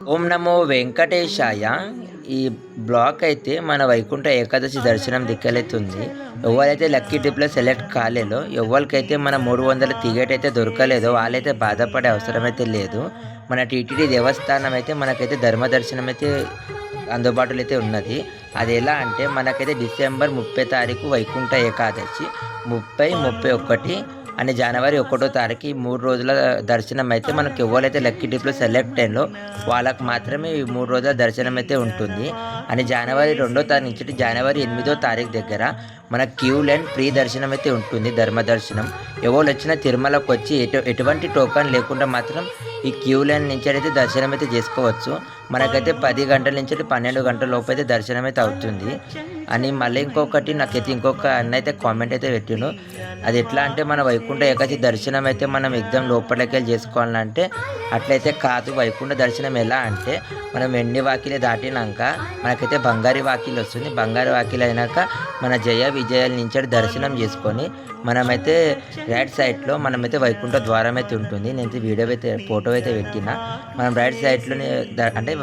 ఓం నమో వెంకటేశాయ. ఈ బ్లాక్ అయితే మన వైకుంఠ ఏకాదశి దర్శనం దిక్కలైతుంది. ఎవరైతే లక్కీ ట్రిప్లో సెలెక్ట్ కాలేదో, ఎవరికైతే మన 300 టికెట్ అయితే దొరకలేదో వాళ్ళైతే బాధపడే అవసరం అయితే లేదు. మన టీటీడీ దేవస్థానం అయితే మనకైతే ధర్మ దర్శనం అయితే అందుబాటులో అయితే ఉన్నది. అది ఎలా అంటే మనకైతే డిసెంబర్ 30 తారీఖు వైకుంఠ ఏకాదశి, 30, 31 అని జనవరి 1 తారీఖు ఈ 3 రోజుల దర్శనం అయితే మనకు ఎవరైతే లక్కీ డిప్లో సెలెక్ట్ అయిందో వాళ్ళకు మాత్రమే ఈ 3 రోజుల దర్శనం అయితే ఉంటుంది. అని జనవరి 2 తారీఖు నుంచి జనవరి 8 తారీఖు దగ్గర మన క్యూ లైన్ ఫ్రీ దర్శనం అయితే ఉంటుంది, ధర్మ దర్శనం. ఎవరు వచ్చిన తిరుమలకు వచ్చి ఎటువంటి టోకన్ లేకుండా మాత్రం ఈ క్యూ లైన్ నుంచి అయితే దర్శనం అయితే చేసుకోవచ్చు. మనకైతే 10 గంటల నుంచి 12 గంటల లోపు అయితే దర్శనం అయితే అవుతుంది అని మళ్ళీ ఇంకొకటి నాకైతే ఇంకొక అన్న అయితే కామెంట్ అయితే పెట్టిండు. అది ఎట్లా అంటే మన వైకుంఠ ఏకాదశి దర్శనం అయితే మనం ఎగ్జామ్ లోపలికి వెళ్ళి చేసుకోవాలంటే అట్లయితే కాదు. వైకుంఠ దర్శనం ఎలా అంటే మనం వెండి వాకిలి దాటినాక మనకైతే బంగారు వాకిలి వస్తుంది. బంగారు వాకిలి అయినాక మన జయ విజయాల నుంచి దర్శనం చేసుకొని మనమైతే రైట్ సైడ్లో మనమైతే వైకుంఠ ద్వారం అయితే ఉంటుంది. నేను వీడియో అయితే ఫోటో అయితే పెట్టిన. మనం రైట్ సైడ్లోనే అంటే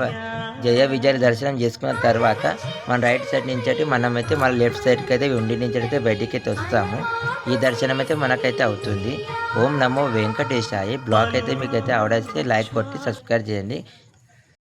జయ విజయాల దర్శనం చేసుకున్న తర్వాత మన రైట్ సైడ్ నుంచి మనమైతే మన లెఫ్ట్ సైడ్కి అయితే ఉండి నుంచి అయితే బయటికి అయితే వస్తాము. ఈ దర్శనం అయితే మనకైతే అవుతుంది. ఓం నమో వెంకటేశాయ. బ్లాగ్ అయితే మీకైతే ఆవిడైతే లైక్ కొట్టి సబ్స్క్రైబ్ చేయండి.